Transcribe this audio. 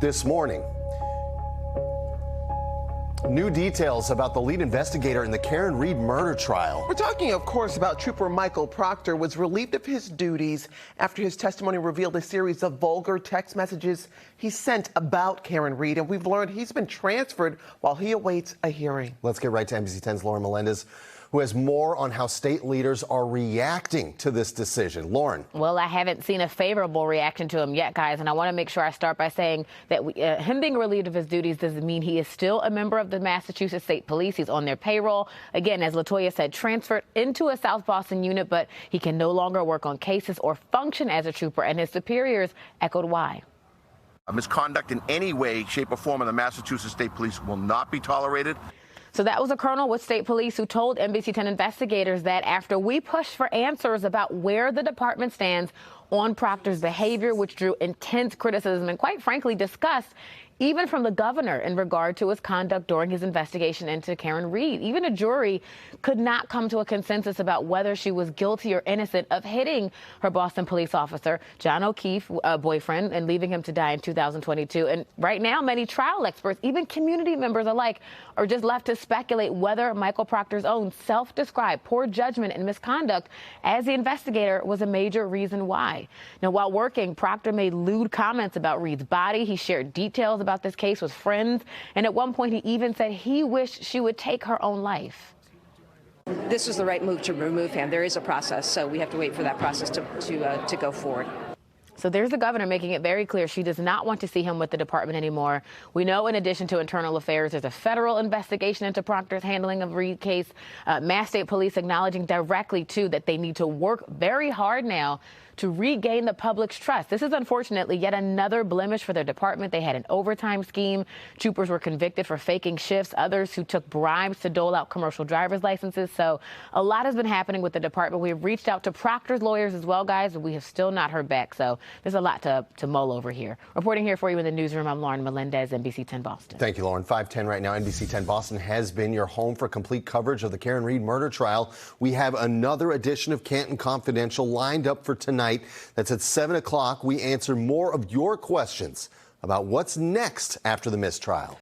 this morning. New details about the lead investigator in the Karen Reed murder trial. We're talking, of course, about Trooper Michael Proctor was relieved of his duties after his testimony revealed a series of vulgar text messages he sent about Karen Reed, and we've learned he's been transferred while he awaits a hearing. Let's get right to NBC 10's Lauren Melendez, who has more on how state leaders are reacting to this decision. Lauren. Well, I haven't seen a favorable reaction to him yet, guys, and I want to make sure I start by saying that him being relieved of his duties doesn't mean he is still a member of the Massachusetts State Police. He's on their payroll. Again, as LaToya said, transferred into a South Boston unit, but he can no longer work on cases or function as a trooper, and his superiors echoed why. Misconduct in any way, shape, or form of the Massachusetts State Police will not be tolerated. So that was a colonel with state police who told NBC 10 investigators that after we pushed for answers about where the department stands on Proctor's behavior, which drew intense criticism and quite frankly disgust, even from the governor in regard to his conduct during his investigation into Karen Reed. Even a jury could not come to a consensus about whether she was guilty or innocent of hitting her Boston police officer, John O'Keefe, boyfriend, and leaving him to die in 2022. And right now, many trial experts, even community members alike, are just left to speculate whether Michael Proctor's own self-described poor judgment and misconduct as the investigator was a major reason why. Now, while working, Proctor made lewd comments about Reed's body. He shared details about this case with friends, and at one point he even said he wished she would take her own life. This was the right move to remove him. There is a process, so we have to wait for that process to go forward. So there's the governor making it very clear she does not want to see him with the department anymore. We know in addition to internal affairs, there's a federal investigation into Proctor's handling of Reed case. Mass State Police acknowledging directly, too, that they need to work very hard now to regain the public's trust. This is unfortunately yet another blemish for their department. They had an overtime scheme. Troopers were convicted for faking shifts. Others who took bribes to dole out commercial driver's licenses. So a lot has been happening with the department. We have reached out to Proctor's lawyers as well, guys, but we have still not heard back. So there's a lot to mull over here. Reporting here for you in the newsroom, I'm Lauren Melendez, NBC 10 Boston. Thank you, Lauren. 5:10 right now. NBC 10 Boston has been your home for complete coverage of the Karen Reed murder trial. We have another edition of Canton Confidential lined up for tonight. That's at 7 o'clock. We answer more of your questions about what's next after the mistrial.